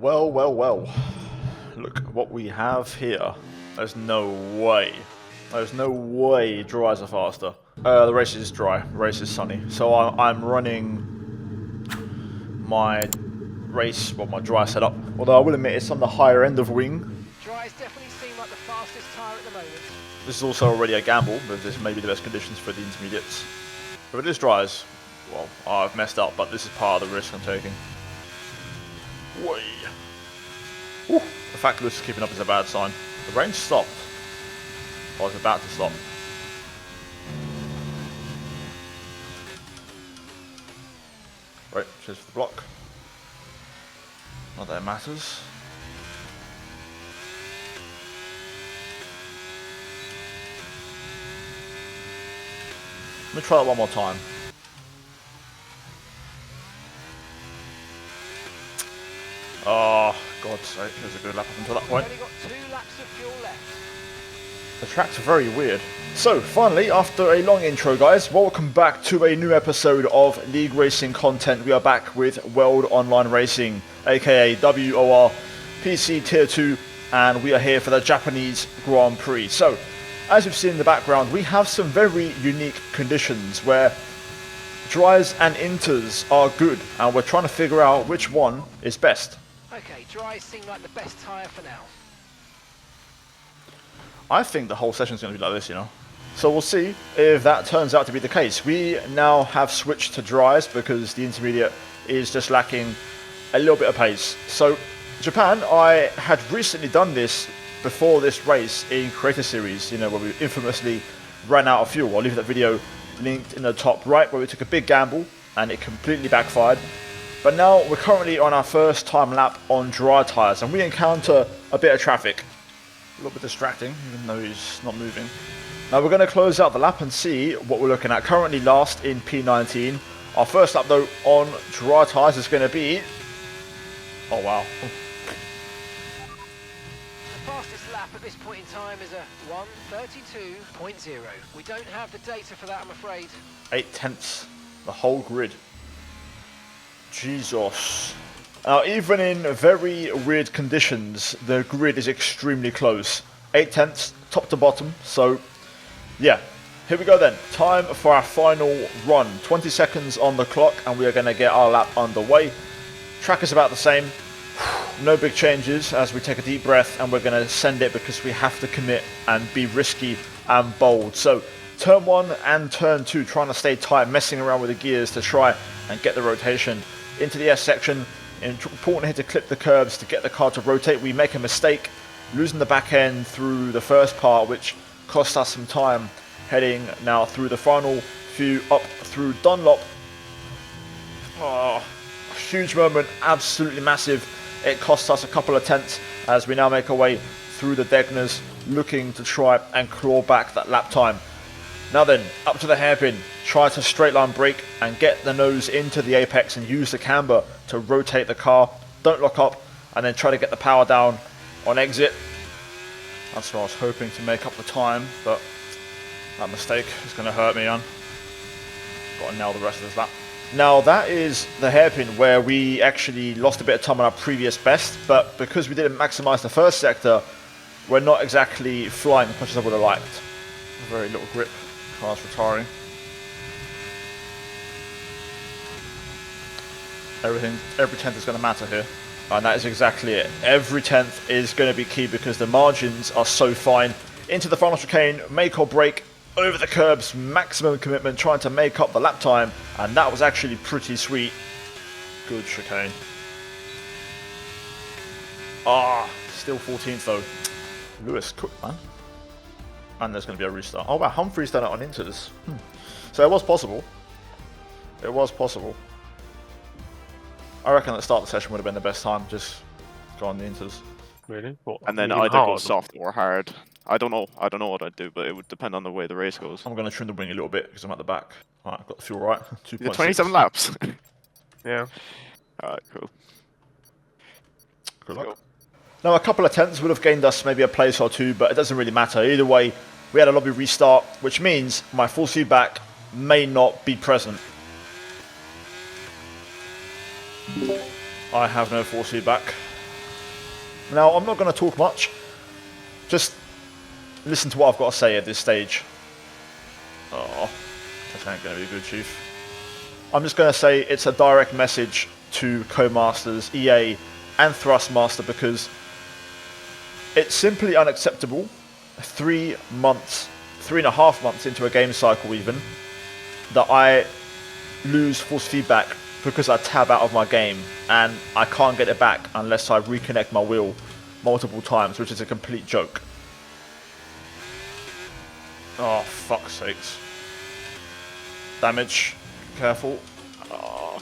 Well, well, well. Look what we have here. There's no way. There's no way dries are faster. The race is dry. The race is sunny. So I'm running my race, well, my dry setup. Although I will admit it's on the higher end of wing. Dries definitely seem like the fastest tyre at the moment. This is also already a gamble, but this may be the best conditions for the intermediates. If it is dries, well, I've messed up, but this is part of the risk I'm taking. Way. Ooh, the fact that this is keeping up is a bad sign. The rain stopped. I was about to stop. Right, cheers for the block. Not that it matters. Let me try that one more time. Oh, God's sake, there's a good lap up until that point. We've only got 2 laps of fuel left. The tracks are very weird. So, finally, after a long intro, guys, welcome back to a new episode of League Racing content. We are back with World Online Racing, aka WOR PC Tier 2, and we are here for the Japanese Grand Prix. So, as you've seen in the background, we have some very unique conditions where dries and inters are good, and we're trying to figure out which one is best. Okay, dries seem like the best tyre for now. I think the whole session is going to be like this, you know. So we'll see if that turns out to be the case. We now have switched to dries because the intermediate is just lacking a little bit of pace. So Japan, I had recently done this before this race in Creator Series, you know, where we infamously ran out of fuel. I'll leave that video linked in the top right, where we took a big gamble and it completely backfired. But now we're currently on our first time lap on dry tyres, and we encounter a bit of traffic. A little bit distracting, even though he's not moving. Now we're going to close out the lap and see what we're looking at. Currently last in P19. Our first lap though on dry tyres is going to be... Oh wow. The fastest lap at this point in time is a 1:32.0. We don't have the data for that, I'm afraid. 8/10, the whole grid. Jesus. Now, even in very weird conditions, the grid is extremely close. 8/10, top to bottom. So, yeah. Here we go then. Time for our final run. 20 seconds on the clock, and we are going to get our lap underway. Track is about the same. No big changes as we take a deep breath, and we're going to send it because we have to commit and be risky and bold. So, turn 1 and turn 2, trying to stay tight, messing around with the gears to try and get the rotation into the S section. Important here to clip the curbs to get the car to rotate. We make a mistake, losing the back end through the first part, which cost us some time heading now through the final few up through Dunlop. Oh, a huge moment, absolutely massive. It cost us a couple of tenths as we now make our way through the Degners, looking to try and claw back that lap time. Now then, up to the hairpin, try to straight line brake and get the nose into the apex and use the camber to rotate the car. Don't lock up, and then try to get the power down on exit. That's what I was hoping to make up the time, but that mistake is going to hurt me, man. Got to nail the rest of this lap. Now that is the hairpin where we actually lost a bit of time on our previous best, but because we didn't maximise the first sector, we're not exactly flying as much as I would have liked. Very little grip. Car's retiring. Every tenth is going to matter here, and that is exactly it. Every tenth is going to be key because the margins are so fine. Into the final chicane, make or break, over the curbs, maximum commitment, trying to make up the lap time, and that was actually pretty sweet. Good chicane. Still 14th though. Lewis cooked, man. And there's going to be a restart. Oh wow, Humphrey's done it on inters. So it was possible. It was possible. I reckon at the start of the session would have been the best time. Just go on the inters. Really? What, And then medium either go hard? soft or hard. I don't know what I'd do, but it would depend on the way the race goes. I'm going to trim the wing a little bit because I'm at the back. Alright, I've got the fuel right. 2.6. 27 laps. Yeah. Alright, cool. Good luck. Now, a couple of tenths would have gained us maybe a place or two, but it doesn't really matter. Either way, we had a lobby restart, which means my full feedback may not be present. I have no force feedback. Now, I'm not going to talk much. Just listen to what I've got to say at this stage. Oh, this ain't going to be good, Chief. I'm just going to say it's a direct message to Codemasters, EA, and Thrustmaster because it's simply unacceptable 3 months, 3.5 months into a game cycle even, that I lose force feedback because I tab out of my game and I can't get it back unless I reconnect my wheel multiple times, which is a complete joke. Oh, fuck's sakes. Damage. Careful. Oh.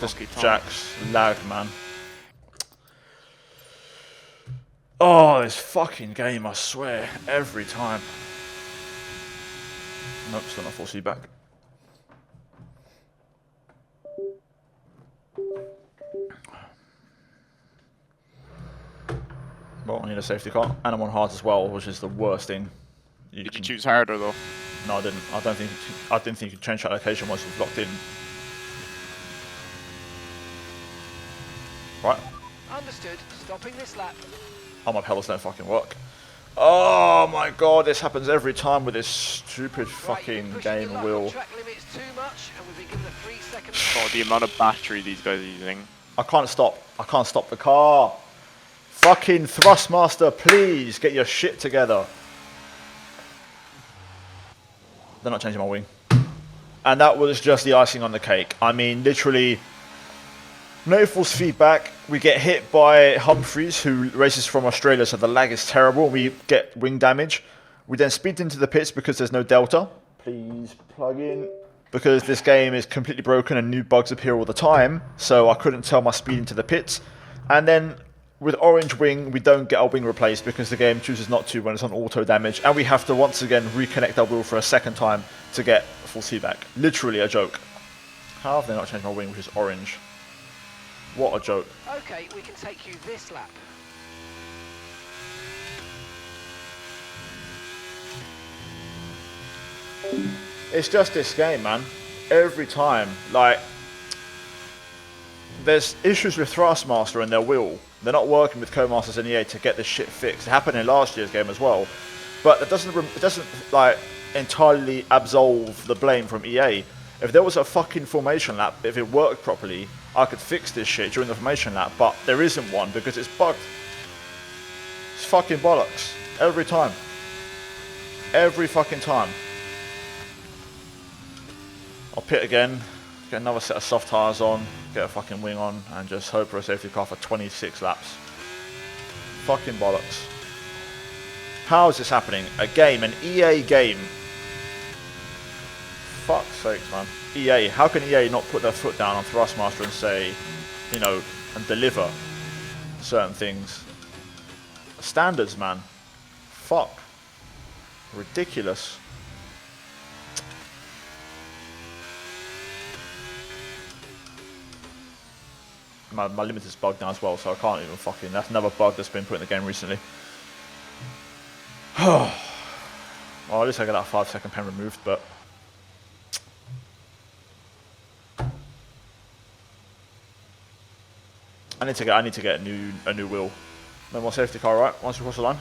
Just Jack's lag, man. Oh, this fucking game, I swear, every time. Nope, still not force feedback. Well, I need a safety car, and I'm on hard as well, which is the worst thing. Did you choose harder though? No, I didn't. I didn't think you could change that location once it was locked in. Right. Understood. Stopping this lap. Oh, my pedals don't fucking work. Oh my god, this happens every time with this stupid fucking game wheel. Track limit's too much, and we've been given a 3-second. Oh, the amount of battery these guys are using. I can't stop. I can't stop the car. Fucking Thrustmaster, please get your shit together. They're not changing my wing. And that was just the icing on the cake. I mean, literally, no force feedback. We get hit by Humphreys, who races from Australia, so the lag is terrible. We get wing damage. We then speed into the pits because there's no delta. Please plug in. Because this game is completely broken and new bugs appear all the time, so I couldn't tell my speed into the pits. And then with orange wing, we don't get our wing replaced because the game chooses not to when it's on auto damage, and we have to once again reconnect our wheel for a second time to get full feedback. Literally a joke. How have they not changed my wing, which is orange? What a joke. Okay, we can take you this lap. It's just this game, man. Every time, like, there's issues with Thrustmaster and their wheel. They're not working with Codemasters and EA to get this shit fixed. It happened in last year's game as well, but it doesn't like entirely absolve the blame from EA. If there was a fucking formation lap, if it worked properly, I could fix this shit during the formation lap, but there isn't one because it's bugged. It's fucking bollocks. Every time. Every fucking time. I'll pit again, get another set of soft tyres on, get a fucking wing on, and just hope for a safety car for 26 laps. Fucking bollocks. How is this happening? A game, an EA game. Fuck's sakes, man. EA, how can EA not put their foot down on Thrustmaster and say, you know, and deliver certain things? Standards, man. Fuck. Ridiculous. My limited's bugged now as well, so I can't even fucking... That's another bug that's been put in the game recently. Well, at least I got that 5-second pen removed, but... I need to get a new wheel. No more safety car, right? Once we cross the line.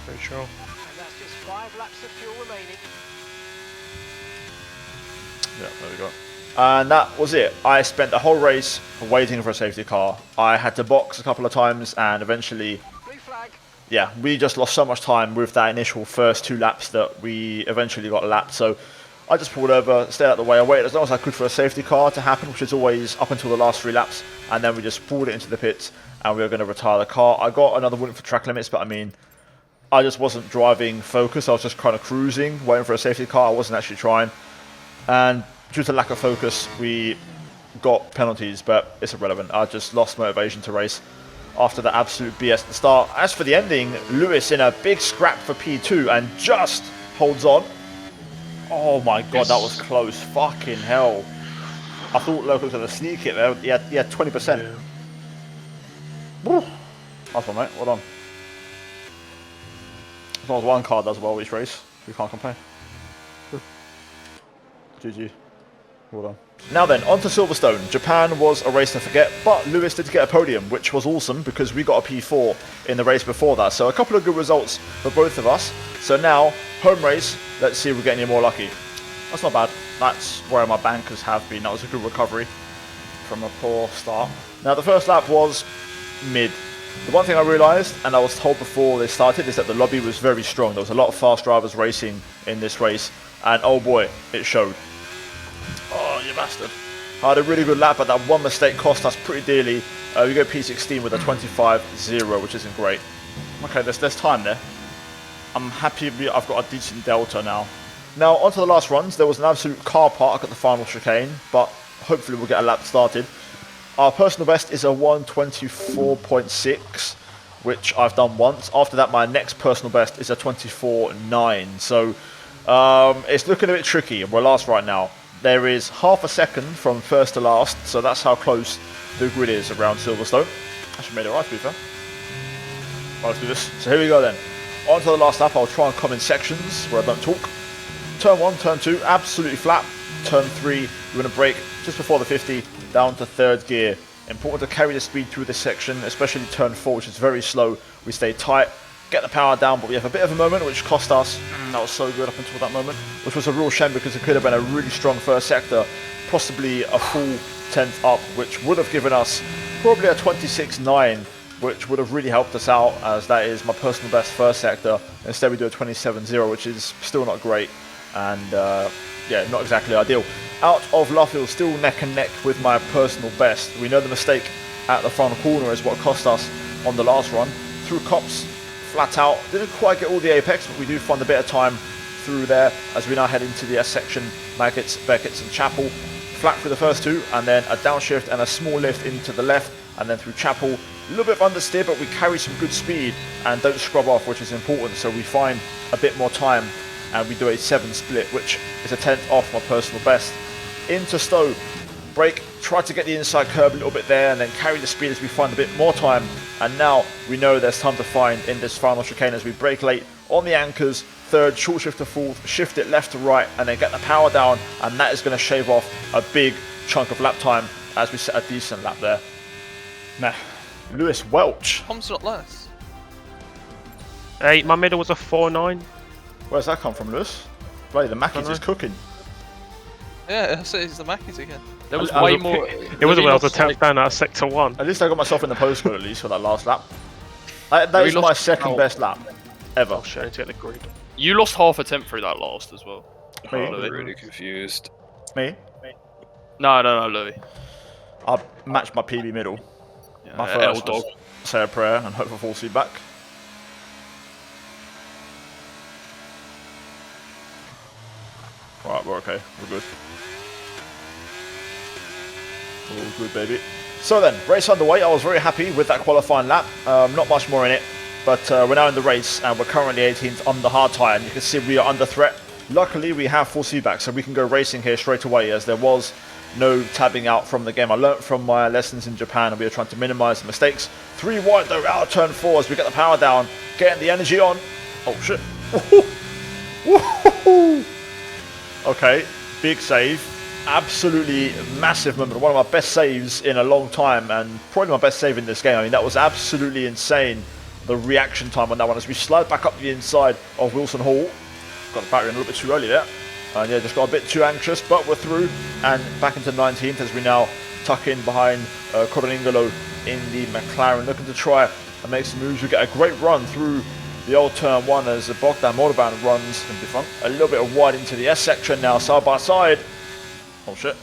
Pretty sure. And that's just 5 laps of fuel remaining. Yeah, there we go. And that was it. I spent the whole race waiting for a safety car. I had to box a couple of times, and eventually, Blue flag. yeah, we just lost so much time with that initial first 2 laps that we eventually got lapped. So I just pulled over, stayed out of the way. I waited as long as I could for a safety car to happen, which is always up until the last 3 laps. And then we just pulled it into the pits, and we were going to retire the car. I got another warning for track limits, but I mean, I just wasn't driving focus. I was just kind of cruising, waiting for a safety car. I wasn't actually trying. And due to lack of focus, we got penalties, but it's irrelevant. I just lost motivation to race after the absolute BS at the start. As for the ending, Lewis in a big scrap for P2 and just holds on. Oh my god, that was close. Fucking hell. I thought Loco was going to sneak it there. He had 20%. Yeah. Woo. Nice one, mate. Well done. As long as one car does well each race, we can't complain. GG. Well done. Now then, on to Silverstone. Japan was a race to forget, but Lewis did get a podium, which was awesome because we got a P4 in the race before that. So a couple of good results for both of us. So now, home race, let's see if we get any more lucky. That's not bad. That's where my bankers have been. That was a good recovery from a poor start. Now the first lap was mid. The one thing I realised, and I was told before they started, is that the lobby was very strong. There was a lot of fast drivers racing in this race, and oh boy, it showed. Oh, you bastard. I had a really good lap, but that one mistake cost us pretty dearly. We go P16 with a 25.0, which isn't great. Okay, there's time there. I'm happy I've got a decent delta now. Now, onto the last runs. There was an absolute car park at the final chicane, but hopefully we'll get a lap started. Our personal best is a 124.6, which I've done once. After that, my next personal best is a 24.9. So it's looking a bit tricky. We're last right now. There is half a second from first to last, so that's how close the grid is around Silverstone. Actually made it right, to be fair. Right, let's do this. So here we go then. On to the last lap. I'll try and come in sections where I don't talk. Turn 1, turn 2, absolutely flat. Turn 3, we're going to brake just before the 50, down to third gear. Important to carry the speed through this section, especially turn 4, which is very slow. We stay tight, get the power down, but we have a bit of a moment which cost us. That was so good up until that moment, which was a real shame because it could have been a really strong first sector, possibly a full 10th up, which would have given us probably a 26.9, which would have really helped us out, as that is my personal best first sector. Instead we do a 27.0, which is still not great, and yeah, not exactly ideal. Out of Luffield, still neck and neck with my personal best. We know the mistake at the final corner is what cost us on the last run. Through Cops, flat out. Didn't quite get all the apex, but we do find a bit of time through there as we now head into the S section, Maggots, Beckett's and Chapel. Flat through the first two, and then a downshift and a small lift into the left, and then through Chapel. A little bit of understeer, but we carry some good speed and don't scrub off, which is important, so we find a bit more time, and we do a 7 split, which is a 10th off my personal best. Into Stowe, brake, try to get the inside curb a little bit there, and then carry the speed as we find a bit more time. And now we know there's time to find in this final chicane as we brake late on the anchors, third, short shift to fourth, shift it left to right, and then get the power down, and that is going to shave off a big chunk of lap time as we set a decent lap there. Nah, Lewis Welch. Tom's not last. Hey, my middle was a 4.9. Where's that come from, Lewis? Bloody, the Mackey's is cooking. Yeah, it's the Mackies again. There was way more. It wasn't when I was a 10th down out of sector 1. At least I got myself in the postcode at least for that last lap. That is my second best lap ever. Oh shit, I need to get the grid. You lost half a tenth through that last as well. Me? Oh, I'm really confused. Me? No, Louis. I matched my PB middle. Yeah, My L first dog. was say a prayer and hope for full feedback. Right, we're okay. We're good. All good, baby. So then, race underway. I was very happy with that qualifying lap. Not much more in it, but we're now in the race and we're currently 18th on the hard tyre, and you can see we are under threat. Luckily, we have full feedback, so we can go racing here straight away, as there was no tabbing out from the game. I learnt from my lessons in Japan, and we are trying to minimise the mistakes. 3 wide though, out of turn 4 as we get the power down, getting the energy on. Oh shit. Woohoo! Okay, big save. Absolutely massive moment. One of my best saves in a long time, and probably my best save in this game. I mean, that was absolutely insane. The reaction time on that one as we slide back up the inside of Wilson Hall. Got the battery in a little bit too early there. And yeah, just got a bit too anxious, but we're through and back into 19th as we now tuck in behind Coroningolo in the McLaren, looking to try and make some moves. We get a great run through the old turn 1 as Bogdan Motorbahn runs. Going to be fun. A little bit of wide into the S section now, side by side. Oh shit.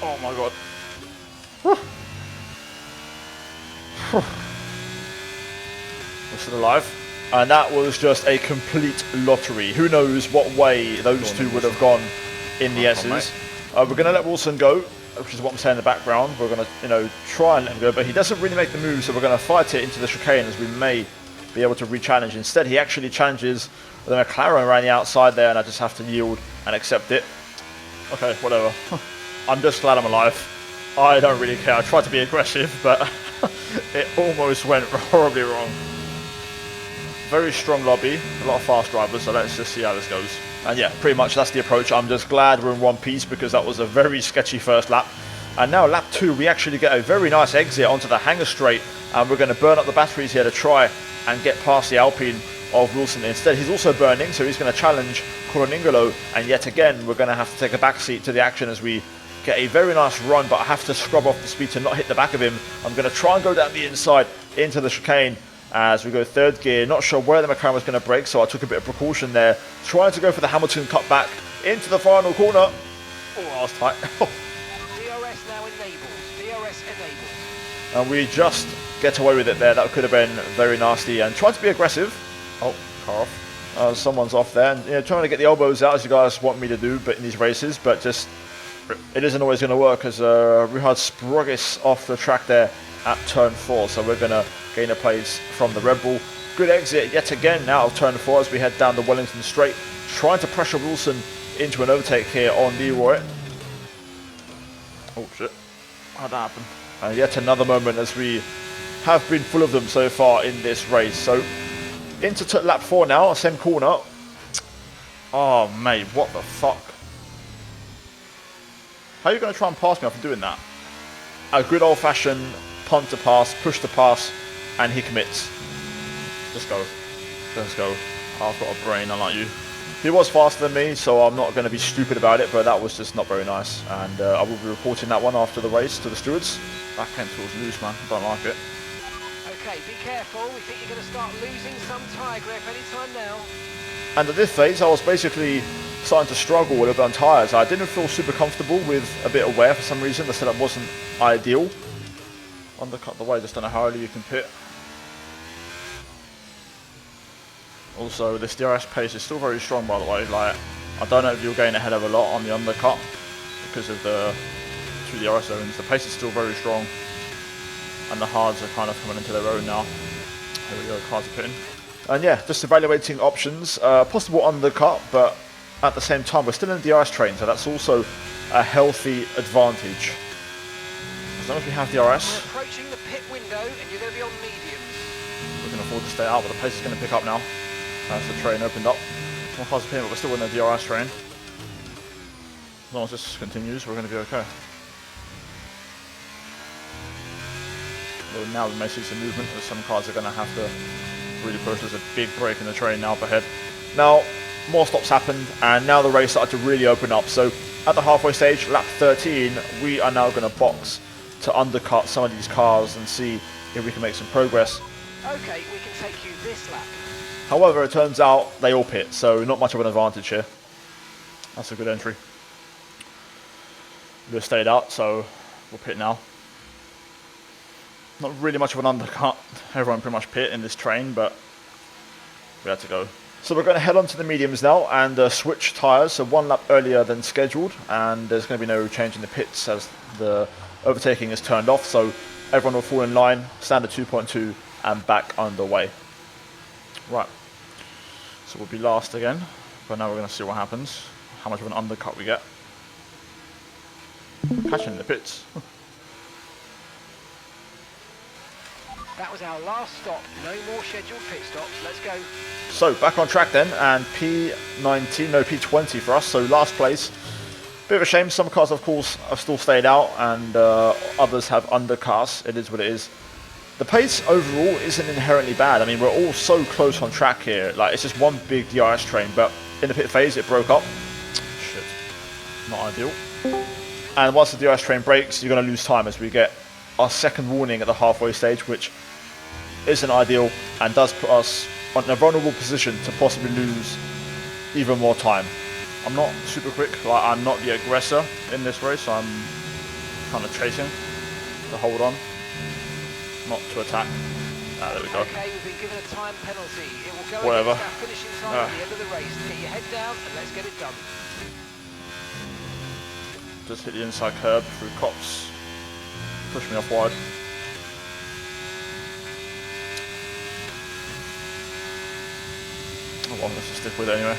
Oh my god. We're still alive. And that was just a complete lottery. Who knows what way those two would have gone in the S's. We're going to let Wilson go, which is what I'm saying in the background. We're going to, try and let him go, but he doesn't really make the move, so we're going to fight it into the chicane as we may be able to re-challenge. Instead, he actually challenges the McLaren around the outside there, and I just have to yield and accept it. Okay, whatever. I'm just glad I'm alive. I don't really care. I tried to be aggressive, but it almost went horribly wrong. Very strong lobby, a lot of fast drivers, so let's just see how this goes. And yeah, pretty much that's the approach. I'm just glad we're in one piece because that was a very sketchy first lap. And now lap 2, we actually get a very nice exit onto the hangar straight, and we're going to burn up the batteries here to try and get past the Alpine of Wilson. Instead, he's also burning, so he's going to challenge Coroningolo, and yet again, we're going to have to take a backseat to the action as we get a very nice run, but I have to scrub off the speed to not hit the back of him. I'm going to try and go down the inside into the chicane as we go third gear. Not sure where the McLaren was going to brake, so I took a bit of precaution there, trying to go for the Hamilton cut back into the final corner. Oh, that was tight. DRS now enabled. DRS enabled. And we just get away with it there. That could have been very nasty. And trying to be aggressive. Oh, car off. Someone's off there. And, you know, trying to get the elbows out as you guys want me to do, but in these races. But just, it isn't always going to work as Richard Sprogis off the track there at turn 4. So we're going to gain a place from the Red Bull. Good exit yet again out of turn 4 as we head down the Wellington Straight. Trying to pressure Wilson into an overtake here on Leroy. Oh shit. How'd that happen? And yet another moment as we have been full of them so far in this race. So into lap 4 now, same corner. Oh mate, what the fuck? How are you going to try and pass me after doing that? A good old fashioned punt to pass, push to pass, and he commits. Just go. Let's go. I've got a brain, unlike you. He was faster than me, so I'm not going to be stupid about it, but that was just not very nice. And I will be reporting that one after the race to the stewards. Back end feels loose, man. I don't like it. Okay, be careful. We think you're going to start losing some tyre grip anytime now. And at this phase, I was basically starting to struggle a little bit on tyres. I didn't feel super comfortable with a bit of wear for some reason. The setup wasn't ideal. Undercut the way, just don't know how early you can pit. Also, this DRS pace is still very strong, by the way. Like, I don't know if you'll gain ahead of a lot on the undercut because of the 2 DRS zones. The pace is still very strong, and the hards are kind of coming into their own now. Here we go, cars are pitting. And yeah, just evaluating options. Possible undercut, but at the same time, we're still in the DRS train, so that's also a healthy advantage. As long as we have DRS, We're approaching the pit window, and you're going to be on mediums. we can afford to stay out, but the pace is going to pick up now. As the train opened up. More cars appearing, but we're still in the DRS train. As long as this continues, we're going to be okay. Well, now we may see some movement, as some cars are going to have to really push. There's a big break in the train now up ahead. Now, more stops happened, and now the race started to really open up. So, at the halfway stage, lap 13, we are now going to box to undercut some of these cars and see if we can make some progress. Okay, we can take you this lap. However, it turns out they all pit, so not much of an advantage here. That's a good entry. We have stayed out, so we'll pit now. Not really much of an undercut. Everyone pretty much pit in this train, but we had to go. So we're going to head on to the mediums now and switch tyres, so 1 lap earlier than scheduled, and there's going to be no change in the pits as the overtaking is turned off, so everyone will fall in line, standard 2.2, and back underway. Right, so we'll be last again, but now we're going to see what happens, how much of an undercut we get. Catching the pits. That was our last stop. No more scheduled pit stops. Let's go. So back on track then, and P20 for us, so last place. Bit of a shame, some cars of course have still stayed out, and others have undercars. It is what it is. The pace overall isn't inherently bad. I mean, we're all so close on track here. Like, it's just one big DRS train, but in the pit phase it broke up. Shit, not ideal. And once the DRS train breaks, you're going to lose time as we get our second warning at the halfway stage, which isn't ideal and does put us in a vulnerable position to possibly lose even more time. I'm not super quick, like I'm not the aggressor in this race, so I'm kind of chasing to hold on, not to attack. There we go. Okay, we've been given a time penalty. It will go Whatever. against our finishing time at the end of the race. Get your head down and let's get it done. Just hit the inside curb through cops. Push me off wide. Oh well, let's just stick with it anyway.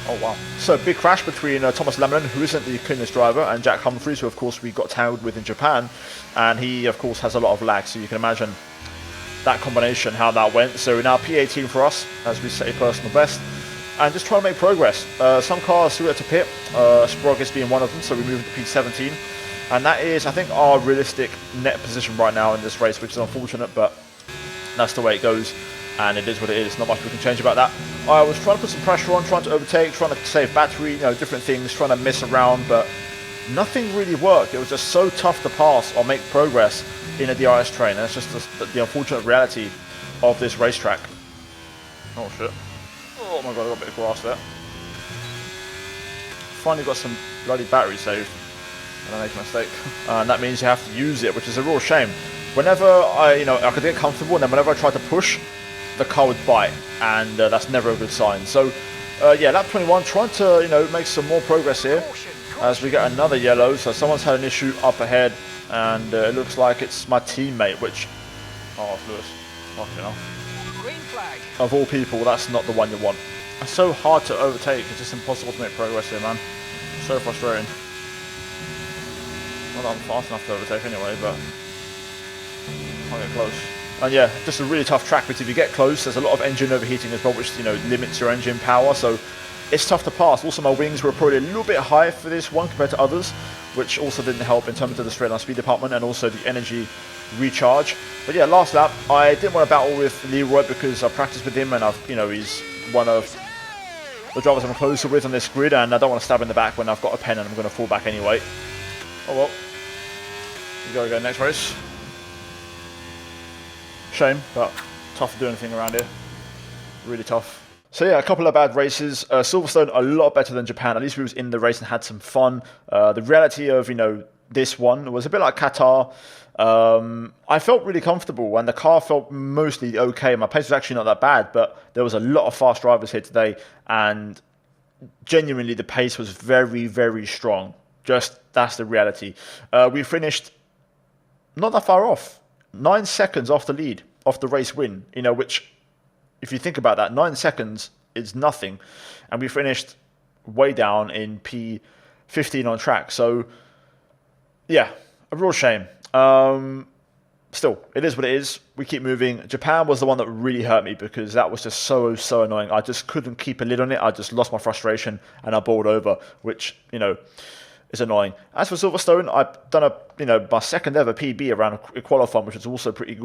Oh wow. So big crash between Thomas Lemon, who isn't the cleanest driver, and Jack Humphries, who of course we got tangled with in Japan, and he of course has a lot of lag, so you can imagine that combination, how that went. So we're now P18 for us, as we set a personal best, and just trying to make progress. Some cars still had to pit, Sproggis being one of them, so we moved to P17. And that is, I think, our realistic net position right now in this race, which is unfortunate, but that's the way it goes, and it is what it is. Not much we can change about that. I was trying to put some pressure on, trying to overtake, trying to save battery, different things, trying to mess around, but nothing really worked. It was just so tough to pass or make progress in a DRS train. That's just the unfortunate reality of this racetrack. Oh shit. Oh my god, I got a bit of grass there. Finally got some bloody battery saved. And I make a mistake. And that means you have to use it, which is a real shame. Whenever I could get comfortable, and then whenever I tried to push, the car would bite. And that's never a good sign. So, yeah, lap 21, trying to, make some more progress here. As we get another yellow, so someone's had an issue up ahead, and it looks like it's my teammate, which... Oh, it's Lewis. Fucking hell. Green flag. Of all people, that's not the one you want. It's so hard to overtake, it's just impossible to make progress here, man. So frustrating. Not that I'm fast enough to overtake anyway, but... Can't get close. And yeah, just a really tough track, because if you get close, there's a lot of engine overheating as well, which, limits your engine power, so... It's tough to pass. Also, my wings were probably a little bit high for this one compared to others, which also didn't help in terms of the straight line speed department and also the energy recharge. But yeah, last lap, I didn't want to battle with Leroy because I practiced with him, and he's one of the drivers I'm closer with on this grid, and I don't want to stab in the back when I've got a pen and I'm going to fall back anyway. Oh well. We gotta go next race. Shame, but tough to do anything around here. Really tough. So yeah, a couple of bad races. Silverstone a lot better than Japan. At least we was in the race and had some fun. The reality of this one was a bit like Qatar. I felt really comfortable, and the car felt mostly okay. My pace was actually not that bad, but there was a lot of fast drivers here today, and genuinely the pace was very, very strong. Just that's the reality. We finished not that far off, 9 seconds off the lead, off the race win. Which. If you think about that, 9 seconds is nothing. And we finished way down in P15 on track. So, yeah, a real shame. Still, it is what it is. We keep moving. Japan was the one that really hurt me because that was just so annoying. I just couldn't keep a lid on it. I just lost my frustration and I bowled over, which, is annoying. As for Silverstone, I've done my second ever PB around a qualifying, which was also pretty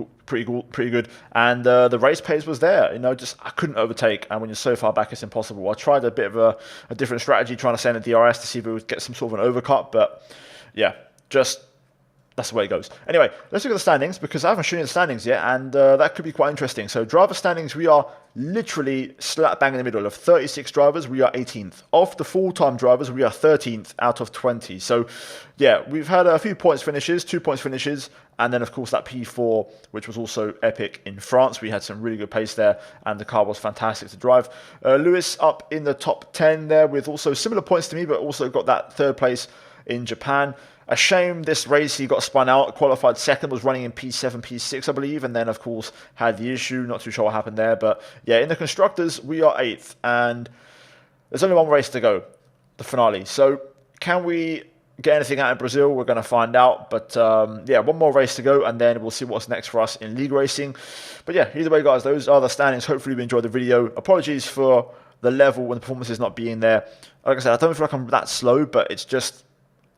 good. And the race pace was there. I couldn't overtake. And when you're so far back, it's impossible. I tried a bit of a different strategy, trying to send a DRS to see if we would get some sort of an overcut. But yeah, that's the way it goes. Anyway, let's look at the standings, because I haven't shown you the standings yet, and that could be quite interesting. So driver standings, we are literally slap bang in the middle. Of 36 drivers, we are 18th. Of the full-time drivers, we are 13th out of 20. So yeah, we've had a few points finishes, 2 points finishes, and then of course that P4, which was also epic in France. We had some really good pace there, and the car was fantastic to drive. Lewis up in the top 10 there with also similar points to me, but also got that third place in Japan. A shame this race he got spun out. Qualified second, was running in P7, P6, I believe, and then of course had the issue. Not too sure what happened there, but yeah, in the constructors we are 8th, and there's only one race to go, the finale. So can we get anything out in Brazil? We're going to find out, but yeah, one more race to go, and then we'll see what's next for us in league racing. But yeah, either way, guys, those are the standings. Hopefully you enjoyed the video. Apologies for the level and the performances not being there. Like I said, I don't feel like I'm that slow, but it's just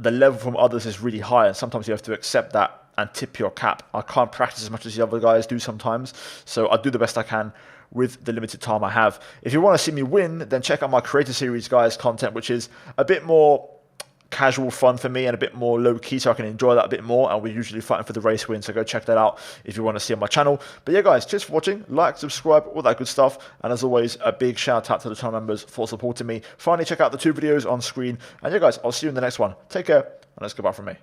the level from others is really high, and sometimes you have to accept that and tip your cap. I can't practice as much as the other guys do sometimes, so I do the best I can with the limited time I have. If you want to see me win, then check out my Creator Series, guys, content, which is a bit more casual fun for me and a bit more low-key, so I can enjoy that a bit more, and we're usually fighting for the race win, so go check that out if you want to see on my channel. But yeah, guys, cheers for watching. Like, subscribe, all that good stuff, and as always, a big shout out to the channel members for supporting me. Finally, check out the 2 videos on screen, and yeah, guys, I'll see you in the next one. Take care, and let's go back from me.